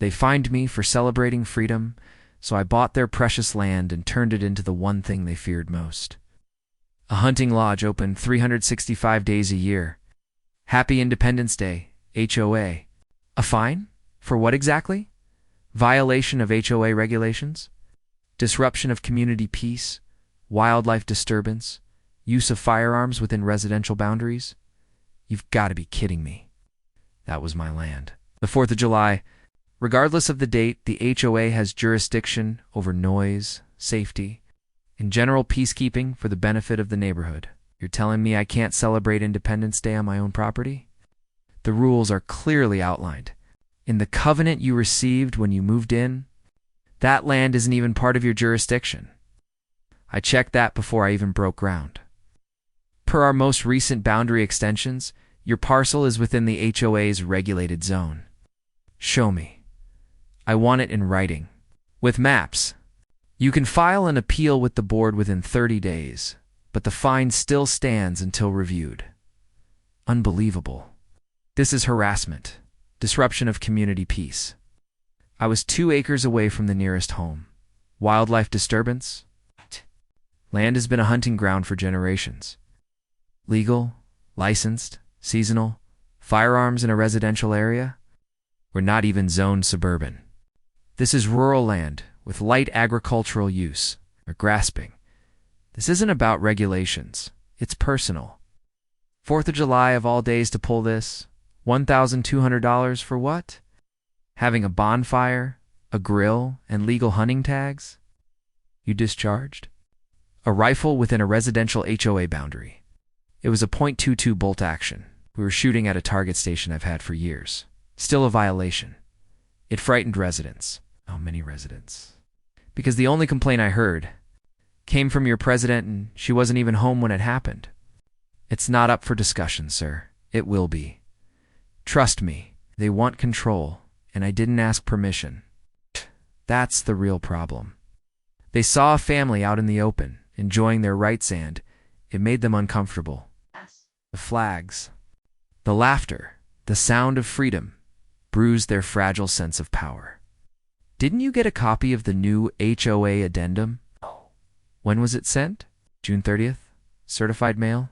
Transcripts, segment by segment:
They fined me for celebrating freedom, so I bought their precious land and turned it into the one thing they feared most. A hunting lodge open 365 days a year. Happy Independence Day, HOA. A fine? For what exactly? Violation of HOA regulations? Disruption of community peace? Wildlife disturbance? Use of firearms within residential boundaries? You've got to be kidding me. That was my land. The 4th of July. Regardless of the date, the HOA has jurisdiction over noise, safety, and general peacekeeping for the benefit of the neighborhood. You're telling me I can't celebrate Independence Day on my own property? The rules are clearly outlined. In the covenant you received when you moved in, that land isn't even part of your jurisdiction. I checked that before I even broke ground. Per our most recent boundary extensions, your parcel is within the HOA's regulated zone. Show me. I want it in writing. With maps. You can file an appeal with the board within 30 days, but the fine still stands until reviewed. Unbelievable. This is harassment. Disruption of community peace. I was 2 acres away from the nearest home. Wildlife disturbance? Land has been a hunting ground for generations. Legal, licensed, seasonal, firearms in a residential area? We're not even zoned suburban. This is rural land with light agricultural use. We're grasping. This isn't about regulations. It's personal. 4th of July of all days to pull this. $1,200 for what? Having a bonfire, a grill, and legal hunting tags? You discharged? A rifle within a residential HOA boundary. It was a .22 bolt action. We were shooting at a target station I've had for years. Still a violation. It frightened residents. Oh, many residents. Because the only complaint I heard came from your president, and she wasn't even home when it happened. It's not up for discussion, sir. It will be. Trust me, they want control, and I didn't ask permission. That's the real problem. They saw a family out in the open, enjoying their rights, and it made them uncomfortable. The flags, the laughter, the sound of freedom bruised their fragile sense of power. Didn't you get a copy of the new HOA addendum? When was it sent? June 30th? Certified mail?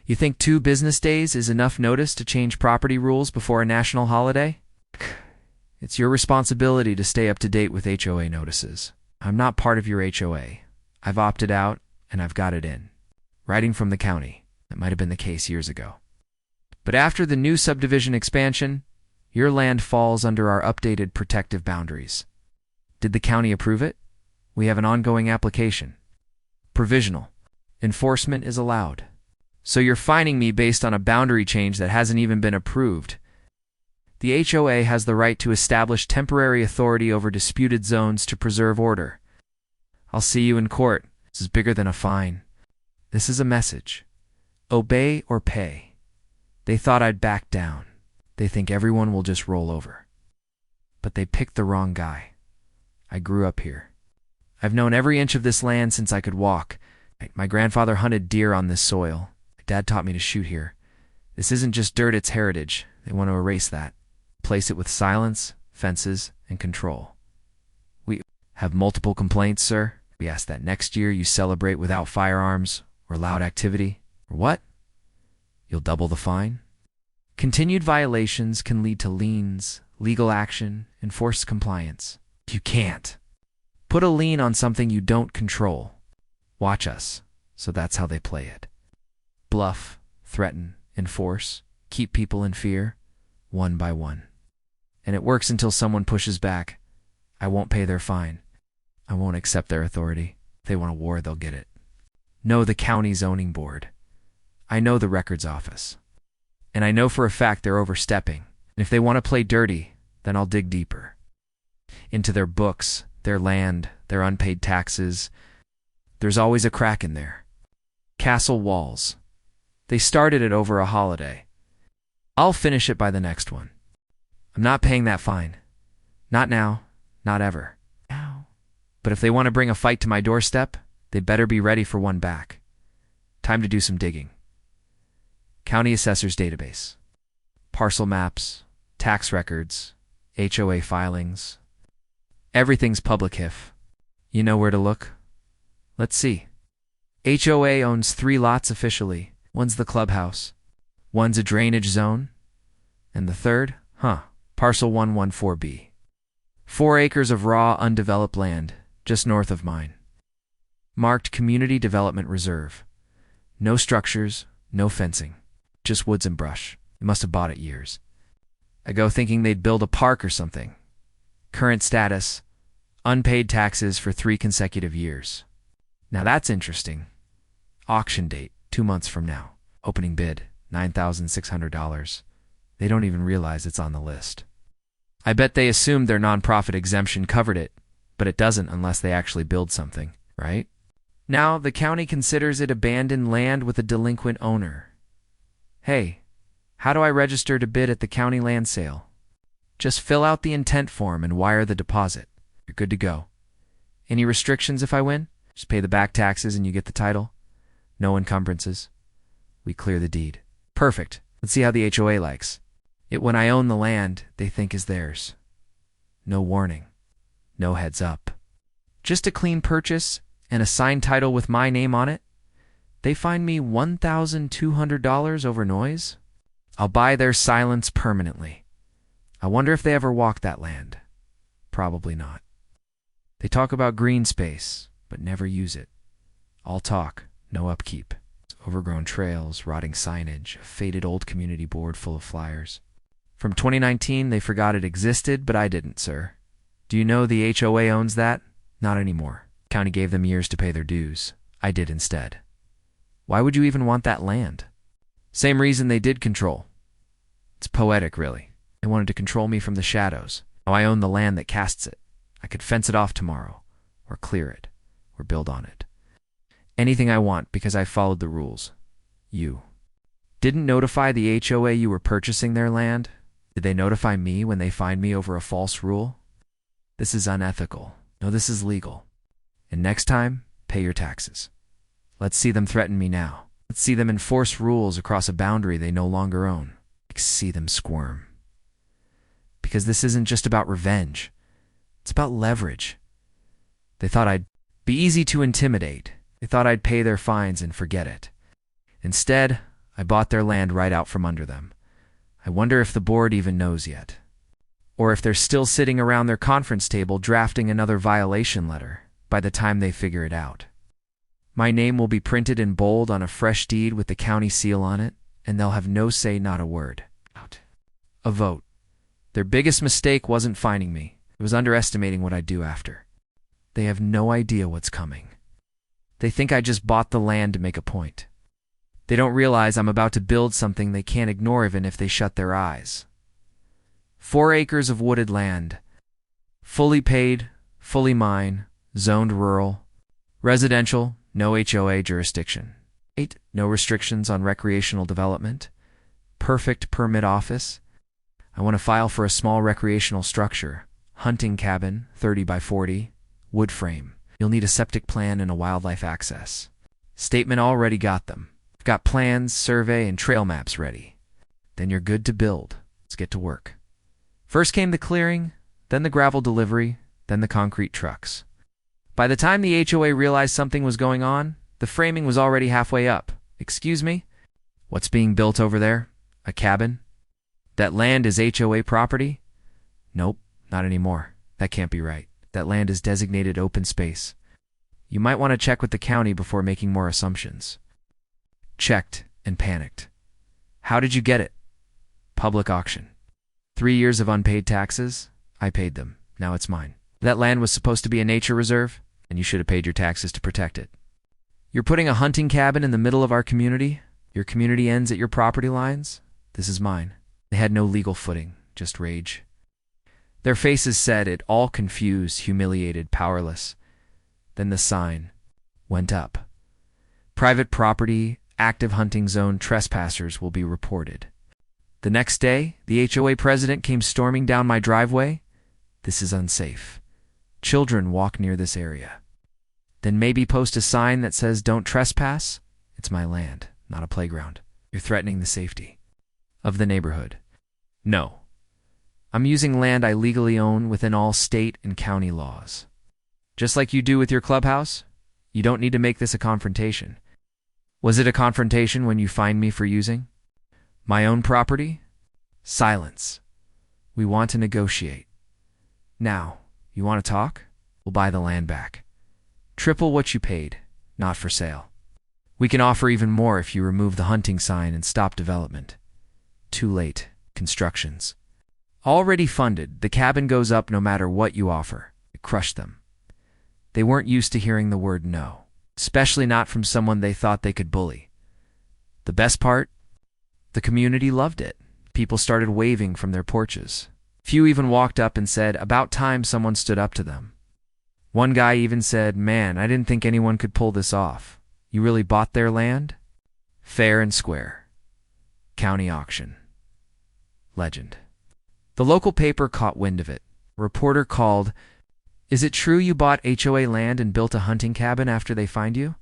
You think 2 business days is enough notice to change property rules before a national holiday? It's your responsibility to stay up to date with HOA notices. I'm not part of your HOA. I've opted out, and I've got it in. Writing from the county. That might have been the case years ago. But after the new subdivision expansion, your land falls under our updated protective boundaries. Did the county approve it? We have an ongoing application. Provisional. Enforcement is allowed. So you're fining me based on a boundary change that hasn't even been approved. The HOA has the right to establish temporary authority over disputed zones to preserve order. I'll see you in court. This is bigger than a fine. This is a message. Obey or pay. They thought I'd back down. They think everyone will just roll over. But they picked the wrong guy. I grew up here. I've known every inch of this land since I could walk. My grandfather hunted deer on this soil. My dad taught me to shoot here. This isn't just dirt, it's heritage. They want to erase that. Replace it with silence, fences, and control. We have multiple complaints, sir. We ask that next year you celebrate without firearms or loud activity. Or what? You'll double the fine? Continued violations can lead to liens, legal action, enforced compliance. You can't. Put a lien on something you don't control. Watch us. So that's how they play it. Bluff, threaten, enforce, keep people in fear, one by one. And it works until someone pushes back. I won't pay their fine. I won't accept their authority. If they want a war, they'll get it. Know the county zoning board. I know the records office. And I know for a fact they're overstepping. And if they want to play dirty, then I'll dig deeper. Into their books, their land, their unpaid taxes. There's always a crack in there. Castle walls. They started it over a holiday. I'll finish it by the next one. I'm not paying that fine. Not now, not ever. But if they want to bring a fight to my doorstep, they better be ready for one back. Time to do some digging. County Assessor's Database. Parcel maps, tax records, HOA filings. Everything's public HIF. You know where to look? Let's see. HOA owns 3 lots officially. One's the clubhouse. One's a drainage zone. And the third? Parcel 114B. 4 acres of raw, undeveloped land, just north of mine. Marked Community Development Reserve. No structures, no fencing. Just woods and brush. They must have bought it years ago thinking they'd build a park or something. Current status: unpaid taxes for 3 consecutive years. Now that's interesting. Auction date, 2 months from now. Opening bid, $9,600. They don't even realize it's on the list. I bet they assumed their nonprofit exemption covered it, but it doesn't unless they actually build something, right? Now the county considers it abandoned land with a delinquent owner. Hey, how do I register to bid at the county land sale? Just fill out the intent form and wire the deposit. You're good to go. Any restrictions if I win? Just pay the back taxes and you get the title. No encumbrances. We clear the deed. Perfect. Let's see how the HOA likes it when I own the land they think is theirs. No warning. No heads up. Just a clean purchase and a signed title with my name on it. They fine me $1,200 over noise. I'll buy their silence permanently. I wonder if they ever walk that land. Probably not. They talk about green space, but never use it. All talk, no upkeep. Overgrown trails, rotting signage, a faded old community board full of flyers. From 2019, they forgot it existed, but I didn't, sir. Do you know the HOA owns that? Not anymore. County gave them years to pay their dues. I did instead. Why would you even want that land? Same reason they did control. It's poetic, really. They wanted to control me from the shadows. Now I own the land that casts it. I could fence it off tomorrow, or clear it, or build on it. Anything I want because I followed the rules. You didn't notify the HOA you were purchasing their land? Did they notify me when they fined me over a false rule? This is unethical. No, this is legal. And next time, pay your taxes. Let's see them threaten me now. Let's see them enforce rules across a boundary they no longer own. Let's see them squirm. Because this isn't just about revenge. It's about leverage. They thought I'd be easy to intimidate. They thought I'd pay their fines and forget it. Instead, I bought their land right out from under them. I wonder if the board even knows yet. Or if they're still sitting around their conference table drafting another violation letter by the time they figure it out. My name will be printed in bold on a fresh deed with the county seal on it, and they'll have no say, not a word. A vote. Their biggest mistake wasn't fining me. It was underestimating what I'd do after. They have no idea what's coming. They think I just bought the land to make a point. They don't realize I'm about to build something they can't ignore even if they shut their eyes. 4 acres of wooded land. Fully paid, fully mine, zoned rural. Residential, no HOA jurisdiction. 8. No restrictions on recreational development. Perfect permit office. I want to file for a small recreational structure. Hunting cabin, 30 by 40. Wood frame. You'll need a septic plan and a wildlife access. Statement already got them. I've got plans, survey, and trail maps ready. Then you're good to build. Let's get to work. First came the clearing, then the gravel delivery, then the concrete trucks. By the time the HOA realized something was going on, the framing was already halfway up. Excuse me? What's being built over there? A cabin? That land is HOA property? Nope, not anymore. That can't be right. That land is designated open space. You might want to check with the county before making more assumptions. Checked and panicked. How did you get it? Public auction. 3 years of unpaid taxes? I paid them. Now it's mine. That land was supposed to be a nature reserve, and you should have paid your taxes to protect it. You're putting a hunting cabin in the middle of our community? Your community ends at your property lines? This is mine. They had no legal footing, just rage. Their faces said it, all confused, humiliated, powerless. Then the sign went up. Private property, active hunting zone, trespassers will be reported. The next day, the HOA president came storming down my driveway. This is unsafe. Children walk near this area. Then maybe post a sign that says, "Don't trespass." It's my land, not a playground. You're threatening the safety of the neighborhood. No. I'm using land I legally own within all state and county laws. Just like you do with your clubhouse, you don't need to make this a confrontation. Was it a confrontation when you fined me for using my own property? Silence. We want to negotiate. Now, you want to talk? We'll buy the land back. Triple what you paid, not for sale. We can offer even more if you remove the hunting sign and stop development. Too late. Constructions. Already funded, the cabin goes up no matter what you offer. It crushed them. They weren't used to hearing the word no, especially not from someone they thought they could bully. The best part? The community loved it. People started waving from their porches. Few even walked up and said, "About time someone stood up to them." One guy even said, "Man, I didn't think anyone could pull this off. You really bought their land?" Fair and square. County auction. Legend. The local paper caught wind of it. A reporter called, "Is it true you bought HOA land and built a hunting cabin after they fined you?"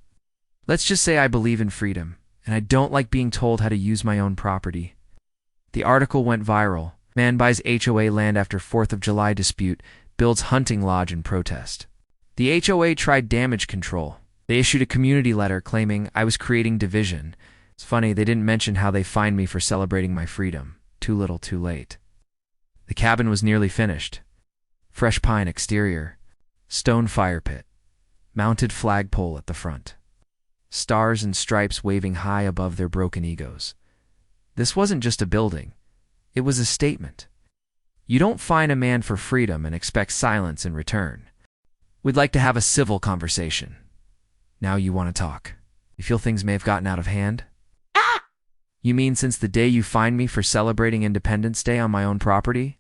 Let's just say I believe in freedom, and I don't like being told how to use my own property. The article went viral. Man buys HOA land after 4th of July dispute, builds hunting lodge in protest. The HOA tried damage control. They issued a community letter claiming I was creating division. It's funny, they didn't mention how they fined me for celebrating my freedom. Too little, too late. The cabin was nearly finished. Fresh pine exterior, stone fire pit, mounted flagpole at the front. Stars and stripes waving high above their broken egos. This wasn't just a building. It was a statement. You don't fine a man for freedom and expect silence in return. We'd like to have a civil conversation. Now you want to talk. You feel things may have gotten out of hand? You mean since the day you fined me for celebrating Independence Day on my own property?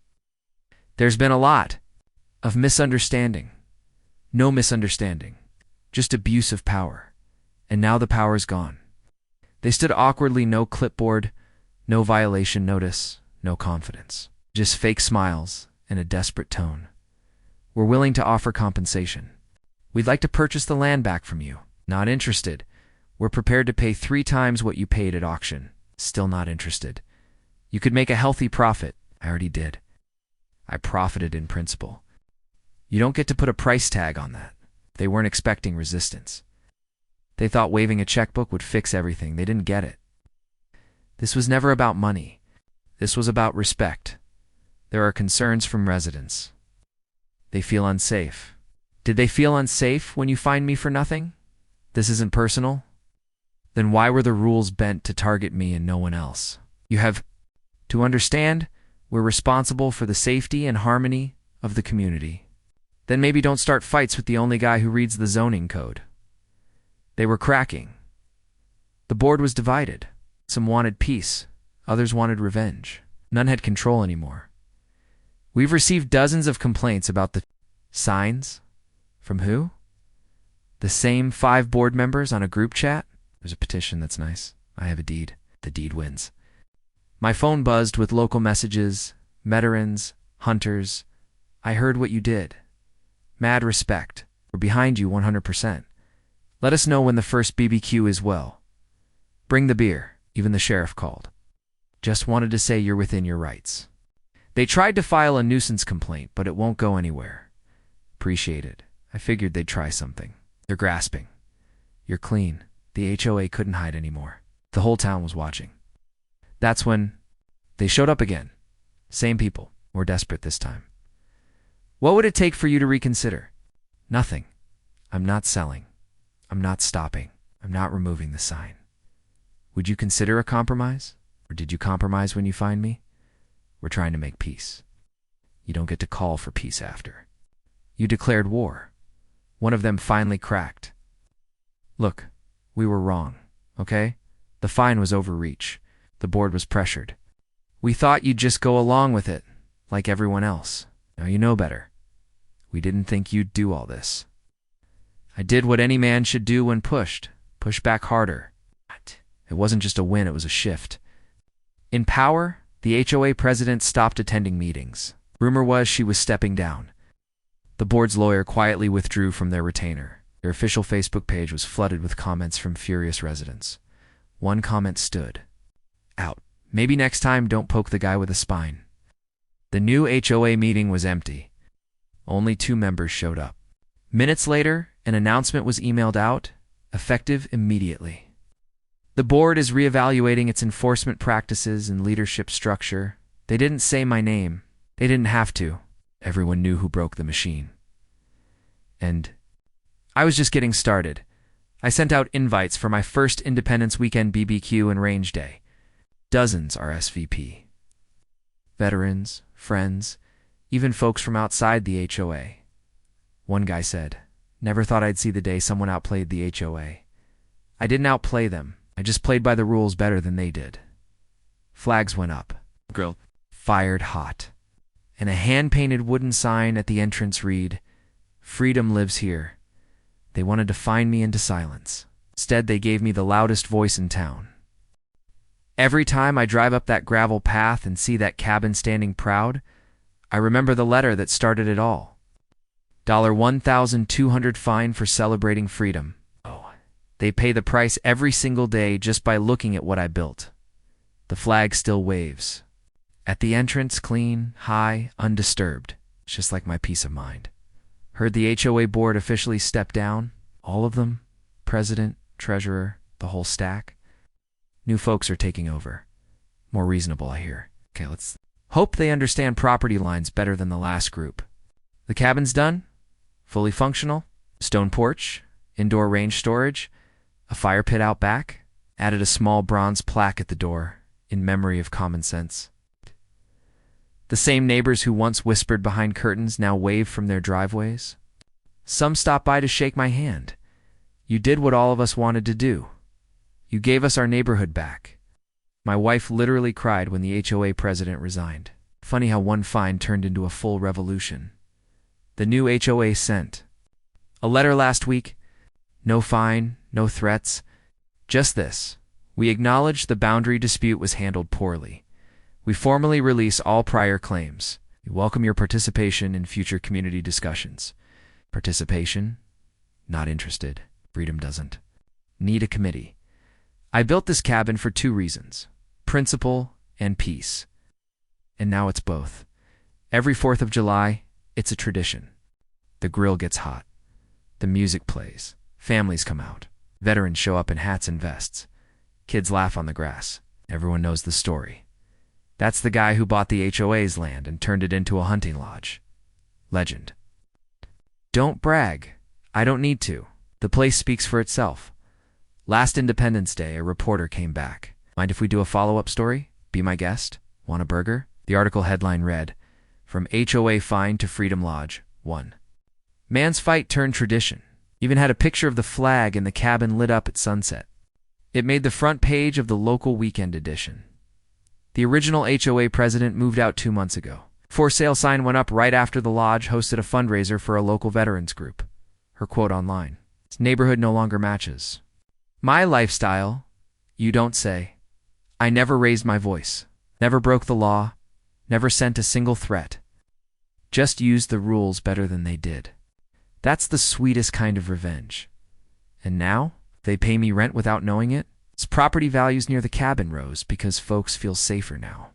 There's been a lot of misunderstanding. No misunderstanding. Just abuse of power. And now the power's gone. They stood awkwardly, no clipboard, no violation notice, no confidence. Just fake smiles and a desperate tone. We're willing to offer compensation. We'd like to purchase the land back from you. Not interested. We're prepared to pay 3 times what you paid at auction. Still not interested. You could make a healthy profit. I already did. I profited in principle. You don't get to put a price tag on that. They weren't expecting resistance. They thought waving a checkbook would fix everything. They didn't get it. This was never about money. This was about respect. There are concerns from residents. They feel unsafe. Did they feel unsafe when you fined me for nothing? This isn't personal? Then why were the rules bent to target me and no one else? You have to understand we're responsible for the safety and harmony of the community. Then maybe don't start fights with the only guy who reads the zoning code. They were cracking. The board was divided. Some wanted peace. Others wanted revenge. None had control anymore. We've received dozens of complaints about the signs. From who? The same 5 board members on a group chat? There's a petition, that's nice. I have a deed. The deed wins. My phone buzzed with local messages, veterans, hunters. I heard what you did. Mad respect. We're behind you 100%. Let us know when the first BBQ is well. Bring the beer. Even the sheriff called. Just wanted to say you're within your rights. They tried to file a nuisance complaint, but it won't go anywhere. Appreciate it. I figured they'd try something. They're grasping. You're clean. The HOA couldn't hide anymore. The whole town was watching. That's when they showed up again. Same people, more desperate this time. What would it take for you to reconsider? Nothing. I'm not selling. I'm not stopping. I'm not removing the sign. Would you consider a compromise? Or did you compromise when you fined me? We're trying to make peace. You don't get to call for peace after. You declared war. One of them finally cracked. Look, we were wrong, okay? The fine was overreach. The board was pressured. We thought you'd just go along with it, like everyone else. Now you know better. We didn't think you'd do all this. I did what any man should do when pushed. Push back harder. It wasn't just a win, it was a shift. In power, the HOA president stopped attending meetings. Rumor was she was stepping down. The board's lawyer quietly withdrew from their retainer. Their official Facebook page was flooded with comments from furious residents. One comment stood out. Maybe next time don't poke the guy with a spine. The new HOA meeting was empty. Only 2 members showed up. Minutes later, an announcement was emailed out, effective immediately. The board is reevaluating its enforcement practices and leadership structure. They didn't say my name. They didn't have to. Everyone knew who broke the machine. And I was just getting started. I sent out invites for my first Independence Weekend BBQ and Range Day. Dozens RSVP. Veterans, friends, even folks from outside the HOA. One guy said, "Never thought I'd see the day someone outplayed the HOA. I didn't outplay them. I just played by the rules better than they did." Flags went up. Grill fired hot. And a hand-painted wooden sign at the entrance read, "Freedom lives here." They wanted to fine me into silence. Instead, they gave me the loudest voice in town. Every time I drive up that gravel path and see that cabin standing proud, I remember the letter that started it all. $1,200 fine for celebrating freedom. Oh, they pay the price every single day just by looking at what I built. The flag still waves. At the entrance, clean, high, undisturbed, just like my peace of mind. Heard the HOA board officially step down, all of them, president, treasurer, the whole stack. New folks are taking over. More reasonable, I hear. Okay, let's hope they understand property lines better than the last group. The cabin's done, fully functional, stone porch, indoor range storage, a fire pit out back, added a small bronze plaque at the door in memory of common sense. The same neighbors who once whispered behind curtains now wave from their driveways. Some stop by to shake my hand. You did what all of us wanted to do. You gave us our neighborhood back. My wife literally cried when the HOA president resigned. Funny how one fine turned into a full revolution. The new HOA sent a letter last week. No fine, no threats. Just this. We acknowledge the boundary dispute was handled poorly. We formally release all prior claims. We welcome your participation in future community discussions. Participation? Not interested. Freedom doesn't need a committee. I built this cabin for 2 reasons: principle and peace. And now it's both. Every 4th of July, it's a tradition. The grill gets hot. The music plays. Families come out. Veterans show up in hats and vests. Kids laugh on the grass. Everyone knows the story. That's the guy who bought the HOA's land and turned it into a hunting lodge. Legend. Don't brag. I don't need to. The place speaks for itself. Last Independence Day, a reporter came back. Mind if we do a follow-up story? Be my guest? Want a burger? The article headline read, "From HOA Fine to Freedom Lodge, 1. Man's fight turned tradition." Even had a picture of the flag in the cabin lit up at sunset. It made the front page of the local weekend edition. The original HOA president moved out 2 months ago. For sale sign went up right after the lodge hosted a fundraiser for a local veterans group. Her quote online, "This neighborhood no longer matches my lifestyle, you don't say. I never raised my voice, never broke the law, never sent a single threat. Just used the rules better than they did. That's the sweetest kind of revenge. And now, they pay me rent without knowing it? Its property values near the cabin rose because folks feel safer now.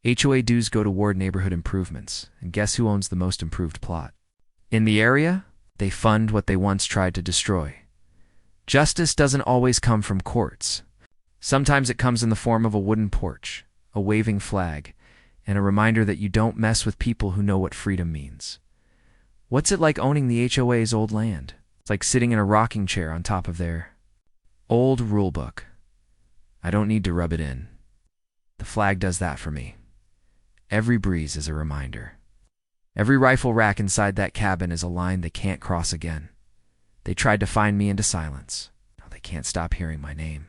HOA dues go toward neighborhood improvements, and guess who owns the most improved plot? In the area, they fund what they once tried to destroy. Justice doesn't always come from courts. Sometimes it comes in the form of a wooden porch, a waving flag, and a reminder that you don't mess with people who know what freedom means. What's it like owning the HOA's old land? It's like sitting in a rocking chair on top of their old rule book. I don't need to rub it in. The flag does that for me. Every breeze is a reminder. Every rifle rack inside that cabin is a line they can't cross again. They tried to fine me into silence. Now they can't stop hearing my name.